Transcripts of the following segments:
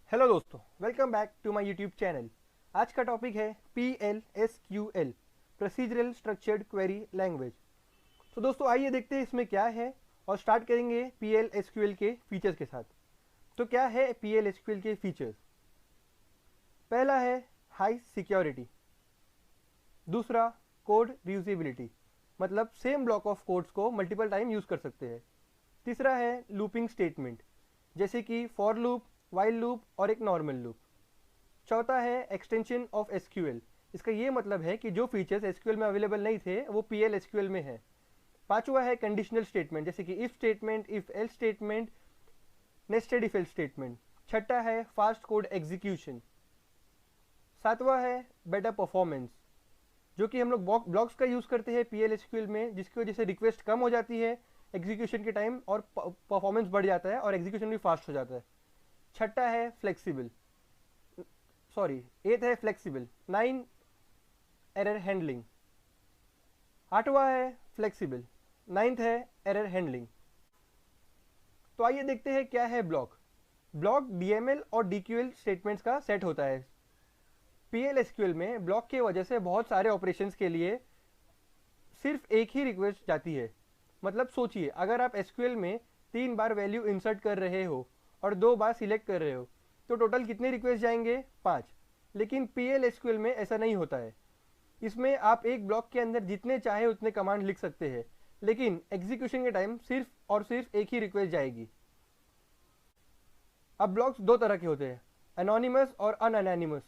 Hello दोस्तों, welcome back to my YouTube channel. आज का टॉपिक है PLSQL, procedural structured query language. तो दोस्तों आइए देखते हैं इसमें क्या है और स्टार्ट करेंगे PLSQL के फीचर्स के साथ। तो क्या है PLSQL के फीचर्स? पहला है हाई सिक्योरिटी, दूसरा कोड रीयूजेबिलिटी, मतलब सेम ब्लॉक ऑफ कोड्स को मल्टीपल टाइम यूज़ कर सकते हैं। तीसरा है लूपिंग स्टेटमेंट, जैसे कि फॉर लूप, वाइल लूप और एक नॉर्मल लूप। चौथा है एक्सटेंशन ऑफ एसक्यूएल, इसका ये मतलब है कि जो फीचर्स एसक्यूएल में अवेलेबल नहीं थे वो पीएल एसक्यूएल में है। पांचवा है कंडीशनल स्टेटमेंट, जैसे कि if statement, if else statement, nested if else statement. छठा है फास्ट कोड एग्जीक्यूशन। सातवां है बेटर परफॉर्मेंस, जो कि हम लोग ब्लॉक्स का यूज़ करते हैं पीएल एसक्यूएल में, जिसकी वजह से रिक्वेस्ट कम हो जाती है एग्जीक्यूशन के टाइम और परफॉर्मेंस बढ़ जाता है और एग्जीक्यूशन भी फास्ट हो जाता है। छठा है फ्लेक्सिबल, सॉरी 8 है फ्लेक्सिबल। 9 error handling. आठवां है फ्लेक्सिबल, 9th है एरर हैंडलिंग। तो आइए देखते हैं क्या है ब्लॉक। ब्लॉक डीएमएल और डीक्यूएल स्टेटमेंट्स का सेट होता है। पीएलएसक्यूएल में ब्लॉक की वजह से बहुत सारे ऑपरेशंस के लिए सिर्फ एक ही रिक्वेस्ट जाती है। मतलब सोचिए, अगर आप एसक्यूएल में 3 बार वैल्यू इंसर्ट कर रहे हो और 2 बार सिलेक्ट कर रहे हो तो टोटल कितने रिक्वेस्ट जाएंगे? 5। लेकिन PLSQL में ऐसा नहीं होता है। इसमें आप एक ब्लॉक के अंदर जितने चाहे उतने कमांड लिख सकते हैं, लेकिन एग्जीक्यूशन के टाइम सिर्फ और सिर्फ एक ही रिक्वेस्ट जाएगी। अब ब्लॉक्स दो तरह के होते हैं, एनोनिमस और अनएनोनिमस।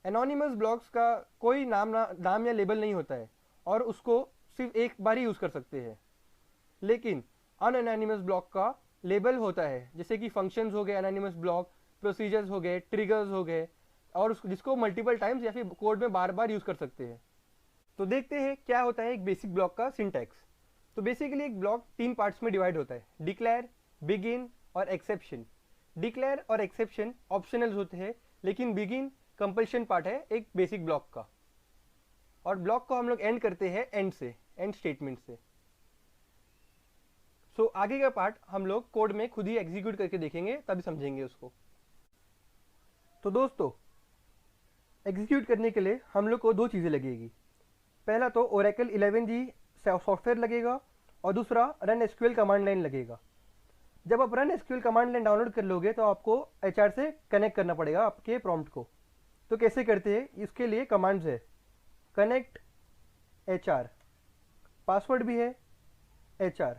एनोनिमस ब्लॉक्स का कोई नाम या लेबल नहीं होता है और उसको सिर्फ एक बार ही यूज़ कर सकते हैं। लेकिन अनएनोनिमस ब्लॉक का लेबल होता है, जैसे कि फंक्शंस हो गए एनोनिमस ब्लॉक, प्रोसीजर्स हो गए, ट्रिगर्स हो गए, और जिसको मल्टीपल टाइम्स या फिर कोड में बार बार यूज़ कर सकते हैं। तो देखते हैं क्या होता है एक बेसिक ब्लॉक का सिंटैक्स। तो बेसिकली एक ब्लॉक 3 पार्ट्स में डिवाइड होता है, डिक्लेयर, बिगिन और एक्सेप्शन। डिक्लेयर और एक्सेप्शन ऑप्शनल होते हैं, लेकिन बिगिन कंपल्शन पार्ट है एक बेसिक ब्लॉक का। और ब्लॉक को हम लोग एंड करते हैं एंड से, एंड स्टेटमेंट से। सो आगे का पार्ट हम लोग कोड में खुद ही एग्जीक्यूट करके देखेंगे, तभी समझेंगे उसको। तो दोस्तों एग्जीक्यूट करने के लिए हम लोग को 2 चीज़ें लगेगी। पहला तो ओरेकल 11g सॉफ्टवेयर लगेगा और दूसरा रन एसक्यूएल कमांड लाइन लगेगा। जब आप run SQL command line download कर लोगे तो आपको HR से कनेक्ट करना पड़ेगा आपके प्रॉम्प्ट को। तो कैसे करते हैं? इसके लिए कमांड्स है कनेक्ट HR, पासवर्ड भी है HR।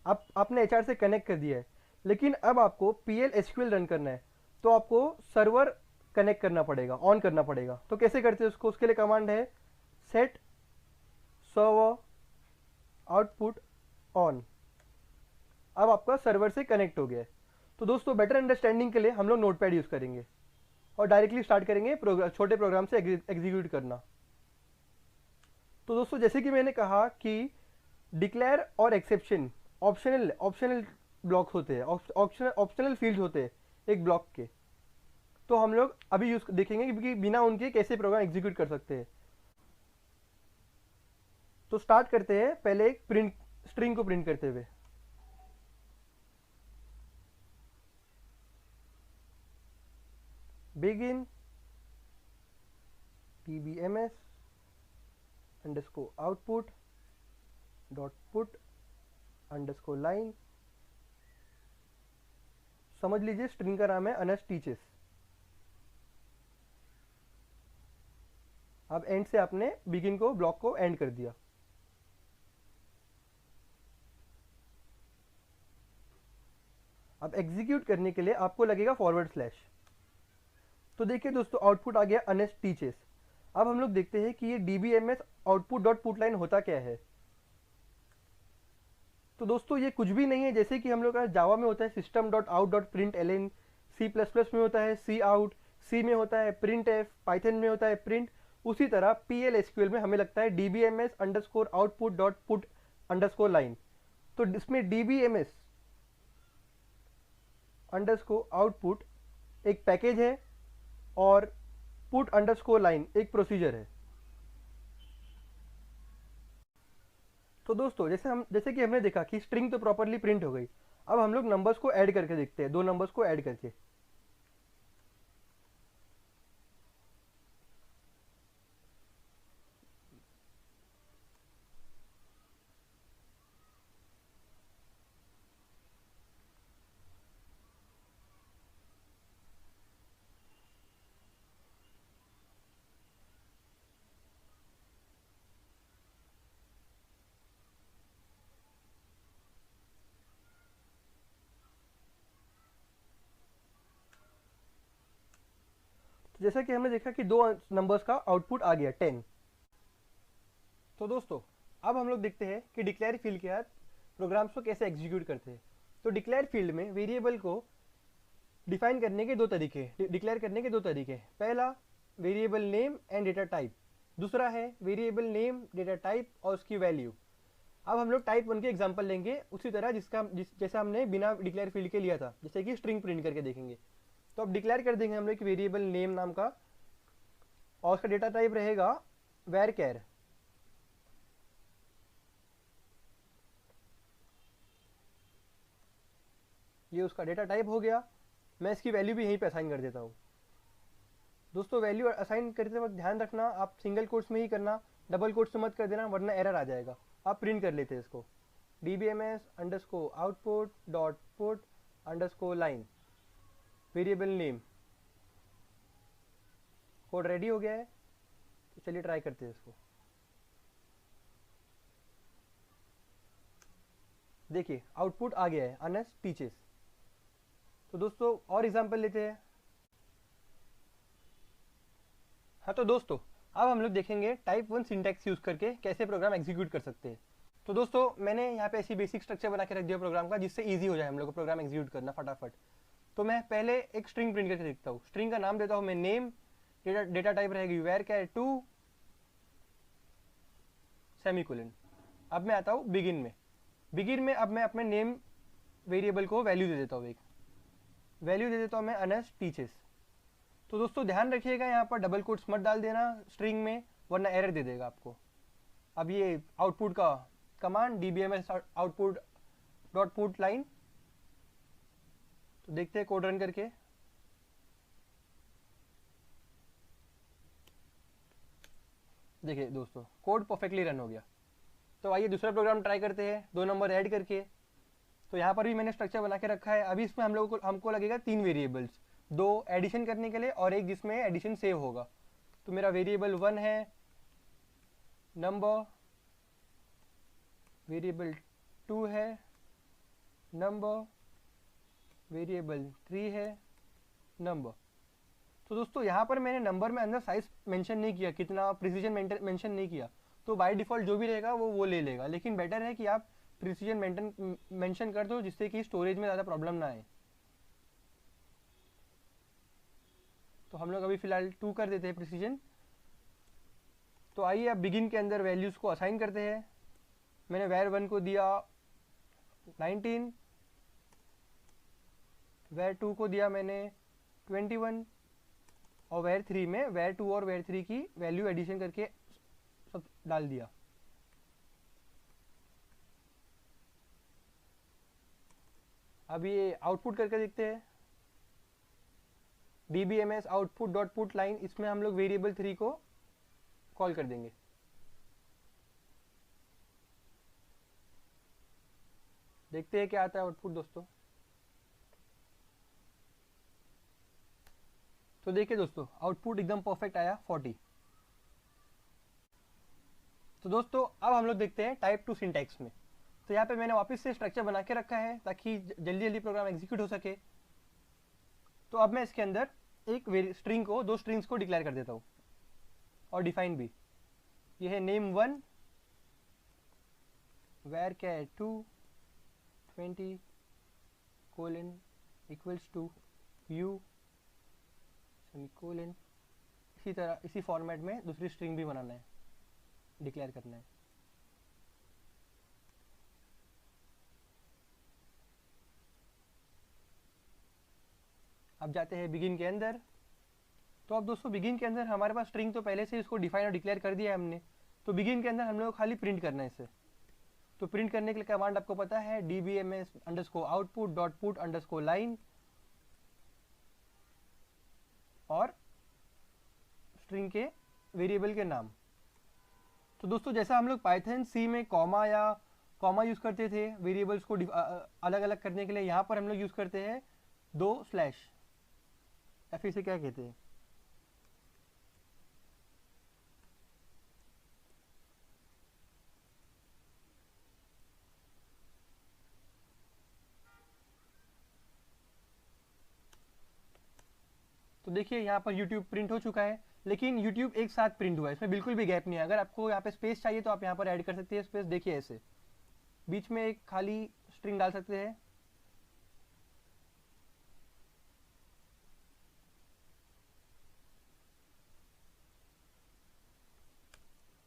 आपने HR से कनेक्ट कर दिया है, लेकिन अब आपको PLSQL रन करना है तो आपको सर्वर कनेक्ट करना पड़ेगा, ऑन करना पड़ेगा। तो कैसे करते हैं उसको? उसके लिए कमांड है सेट सर्वर आउटपुट ऑन। अब आपका सर्वर से कनेक्ट हो गया है। तो दोस्तों बेटर अंडरस्टैंडिंग के लिए हम लोग नोटपैड यूज़ करेंगे और डायरेक्टली स्टार्ट करेंगे छोटे प्रोग्राम से एग्जीक्यूट करना। तो दोस्तों जैसे कि मैंने कहा कि डिक्लेयर और एक्सेप्शन ऑप्शनल ब्लॉक्स होते हैं, ऑप्शनल फील्ड होते हैं एक ब्लॉक के। तो हम लोग अभी यूज देखेंगे कि बिना उनके कैसे प्रोग्राम एग्जीक्यूट कर सकते हैं। तो स्टार्ट करते हैं पहले एक प्रिंट स्ट्रिंग को प्रिंट करते हुए। Begin tbms underscore output dot put underscore line. समझ लीजिए स्ट्रिंग का नाम है अनस टीचेस। अब एंड से आपने बिगिन को ब्लॉक को एंड कर दिया। अब एग्जीक्यूट करने के लिए आपको लगेगा फॉरवर्ड स्लैश। तो देखिए दोस्तों आउटपुट आ गया अनस टीचेस। अब हम लोग देखते हैं कि ये dbms output dot put line होता क्या है। तो दोस्तों ये कुछ भी नहीं है, जैसे कि हम लोग का जावा में होता है system dot out dot print L, C++ में होता है सी आउट, सी में होता है प्रिंट एफ, पाइथन में होता है प्रिंट। उसी तरह PLSQL में हमें लगता है dbms underscore output dot put underscore line. तो इसमें dbms अंडरस्कोर आउटपुट एक पैकेज है और पुट अंडरस्कोर लाइन एक प्रोसीजर है। तो दोस्तों जैसे कि हमने देखा कि स्ट्रिंग तो प्रॉपरली प्रिंट हो गई। अब हम लोग नंबर्स को ऐड करके देखते हैं, 2 नंबर्स को ऐड करके। तो जैसा कि हमने देखा कि दो नंबर्स का आउटपुट आ गया 10। तो दोस्तों अब हम लोग देखते हैं कि डिक्लेयर फील्ड के साथ प्रोग्राम्स को कैसे एग्जीक्यूट करते हैं। तो डिक्लेयर फील्ड में वेरिएबल को डिफाइन करने के दो तरीके, डिक्लेयर करने के दो तरीके। पहला variable name and data type, दूसरा है वेरिएबल नेम, डेटा टाइप और उसकी वैल्यू। अब हम लोग टाइप 1 के एग्जांपल लेंगे उसी तरह जैसा हमने बिना डिक्लेयर फील्ड के लिया था, जैसे कि स्ट्रिंग प्रिंट करके देखेंगे। तो अब डिक्लेयर कर देंगे हम लोग वेरिएबल नेम नाम का, और उसका डेटा टाइप रहेगा varchar। ये उसका डेटा टाइप हो गया। मैं इसकी वैल्यू भी यहीं पे असाइन कर देता हूँ। दोस्तों वैल्यू असाइन करते वक्त ध्यान रखना, आप सिंगल कोट्स में ही करना, डबल कोट्स में मत कर देना वरना एरर आ जाएगा। आप प्रिंट कर लेते हैं इसको, dbms_output.put_line variable name. Code ready हो गया है, तो चलिए ट्राई करते हैं इसको। देखिए आउटपुट आ गया है, अनस टीचर्स। तो दोस्तों और एग्जांपल लेते हैं। हाँ तो दोस्तों अब हम लोग देखेंगे टाइप 1 सिंटैक्स यूज करके कैसे प्रोग्राम एग्जीक्यूट कर सकते हैं। तो दोस्तों मैंने यहाँ पे ऐसी बेसिक स्ट्रक्चर बना के रख दिया प्रोग्राम का, जिससे इजी हो जाए हम लोग को प्रोग्राम एग्जीक्यूट करना फटाफट। तो मैं पहले एक स्ट्रिंग प्रिंट करके देखता हूँ। स्ट्रिंग का नाम देता हूँ मैं नेम, डेटा टाइप रहेगी varchar2 सेमीकोलन। अब मैं आता हूँ बिगिन में। बिगिन में अब मैं अपने नेम वेरिएबल को वैल्यू दे देता हूँ, एक वैल्यू दे देता हूँ मैं अनस टीचर्स। तो दोस्तों ध्यान रखिएगा यहाँ पर डबल कोट्स मत डाल देना स्ट्रिंग में, वरना एरर दे देगा आपको। अब ये आउटपुट का command dbms output dot put line. तो देखते हैं कोड रन करके। देखिए दोस्तों कोड परफेक्टली रन हो गया। तो आइए दूसरा प्रोग्राम ट्राई करते हैं, दो नंबर ऐड करके। तो यहाँ पर भी मैंने स्ट्रक्चर बना के रखा है। अभी इसमें हमको लगेगा 3 वेरिएबल्स, 2 एडिशन करने के लिए और एक जिसमें एडिशन सेव होगा। तो मेरा वेरिएबल 1 है नंबर, वेरिएबल 2 है नंबर, वेरिएबल 3 है नंबर। तो दोस्तों यहाँ पर मैंने नंबर में अंदर साइज मेंशन नहीं किया, कितना प्रिसीजन मेंशन नहीं किया। तो बाय डिफॉल्ट जो भी रहेगा वो ले लेगा, लेकिन बेटर है कि आप प्रिसीजन मेंशन कर दो, जिससे कि स्टोरेज में ज़्यादा प्रॉब्लम ना आए। तो हम लोग अभी फिलहाल 2 कर देते हैं प्रिसीजन। तो आइए अब बिगिन के अंदर वैल्यूज को असाइन करते हैं। मैंने var1 को दिया 19, var2 को दिया मैंने 21 और var3 में var2 और var3 की वैल्यू एडिशन करके सब डाल दिया। अब ये आउटपुट करके देखते हैं। dbms output dot put line, इसमें हम लोग वेरिएबल 3 को कॉल कर देंगे। देखते हैं क्या आता है आउटपुट दोस्तों। तो देखिए दोस्तों आउटपुट एकदम परफेक्ट आया 40। तो दोस्तों अब हम लोग देखते हैं टाइप 2 सिंटैक्स में। तो यहाँ पे मैंने वापस से स्ट्रक्चर बना के रखा है ताकि जल्दी जल्दी प्रोग्राम एग्जीक्यूट हो सके। तो अब मैं इसके अंदर एक स्ट्रिंग को, 2 स्ट्रिंग्स को डिक्लेयर कर देता हूँ और डिफाइन भी। ये है name1 varchar2 20 colon equals to view semicolon. इसी तरह इसी फॉर्मेट में दूसरी स्ट्रिंग भी बनाना है, डिक्लेयर करना है। अब जाते हैं बिगिन के अंदर। तो अब दोस्तों बिगिन के अंदर हमारे पास स्ट्रिंग तो पहले से इसको डिफाइन और डिक्लेयर कर दिया है हमने। तो बिगिन के अंदर हम लोग खाली प्रिंट करना है इसे। तो प्रिंट करने के लिए कमांड आपको पता है dbms_output.put_line और स्ट्रिंग के वेरिएबल के नाम। तो दोस्तों जैसा हम लोग पाइथन सी में कॉमा यूज करते थे वेरिएबल्स को अलग अलग करने के लिए, यहाँ पर हम लोग यूज करते हैं 2 स्लैश, या फिर इसे क्या कहते हैं, तो देखिए यहाँ पर YouTube प्रिंट हो चुका है, लेकिन YouTube एक साथ प्रिंट हुआ है, इसमें बिल्कुल भी गैप नहीं है। अगर आपको यहाँ पे स्पेस चाहिए तो आप यहाँ पर ऐड कर सकते हैं स्पेस। देखिए ऐसे बीच में एक खाली स्ट्रिंग डाल सकते हैं।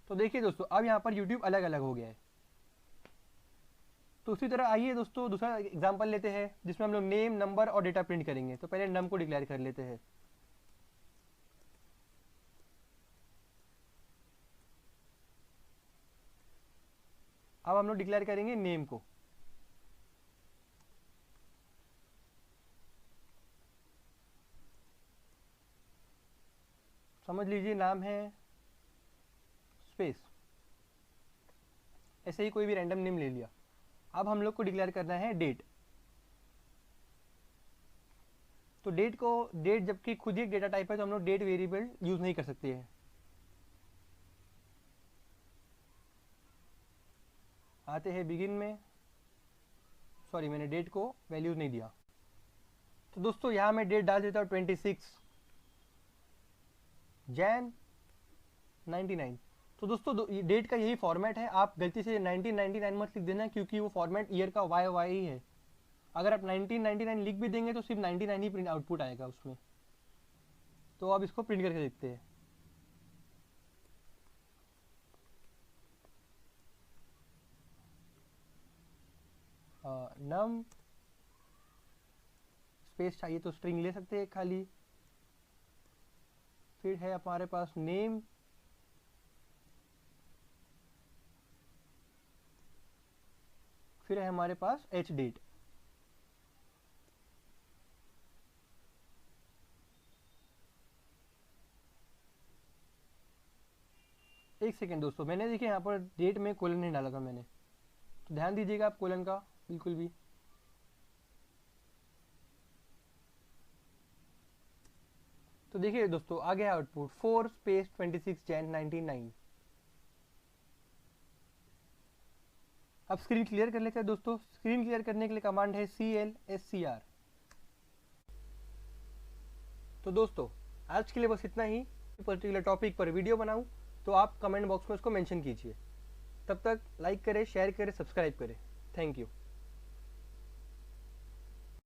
तो देखिए दोस्तों अब यहाँ पर YouTube अलग अलग हो गया है। तो उसी तरह आइए दोस्तों दूसरा एग्जांपल लेते हैं जिसमें हम लोग नेम, नंबर और डेटा प्रिंट करेंगे। तो पहले नम को डिक्लेयर कर लेते हैं। अब हम लोग डिक्लेयर करेंगे नेम को। समझ लीजिए नाम है स्पेस, ऐसे ही कोई भी रैंडम नेम ले लिया। अब हम लोग को डिक्लेयर करना है डेट। तो डेट जबकि खुद ही एक डेटा टाइप है तो हम लोग डेट वेरिएबल यूज नहीं कर सकते हैं। आते हैं बिगिन में, सॉरी मैंने डेट को वैल्यूज नहीं दिया। तो दोस्तों यहाँ मैं डेट डाल देता हूँ 26 जैन 99। तो दोस्तों डेट का यही फॉर्मेट है। आप गलती से 1999 मत लिख देना क्योंकि वो फॉर्मेट ईयर का YY ही है। अगर आप 1999 लिख भी देंगे तो सिर्फ 99 ही प्रिंट आउटपुट आएगा उसमें। तो अब इसको प्रिंट करके देखते हैं। नम स्पेस चाहिए तो स्ट्रिंग ले सकते हैं खाली। फिर है हमारे पास नेम, फिर है हमारे पास एच डेट। एक सेकेंड दोस्तों, मैंने देखिए यहाँ पर डेट में कोलन नहीं डाला था मैंने, तो ध्यान दीजिएगा आप कोलन का बिल्कुल भी। तो देखिए दोस्तों आ गया आउटपुट 4 स्पेस 26 जैन 99। अब स्क्रीन क्लियर कर लेते हैं दोस्तों। स्क्रीन क्लियर करने के लिए कमांड है CLSCR। तो दोस्तों आज के लिए बस इतना ही। पर्टिकुलर टॉपिक पर वीडियो बनाऊं तो आप कमेंट बॉक्स में उसको मेंशन कीजिए। तब तक लाइक करें, शेयर करें, सब्सक्राइब करें। Thank you.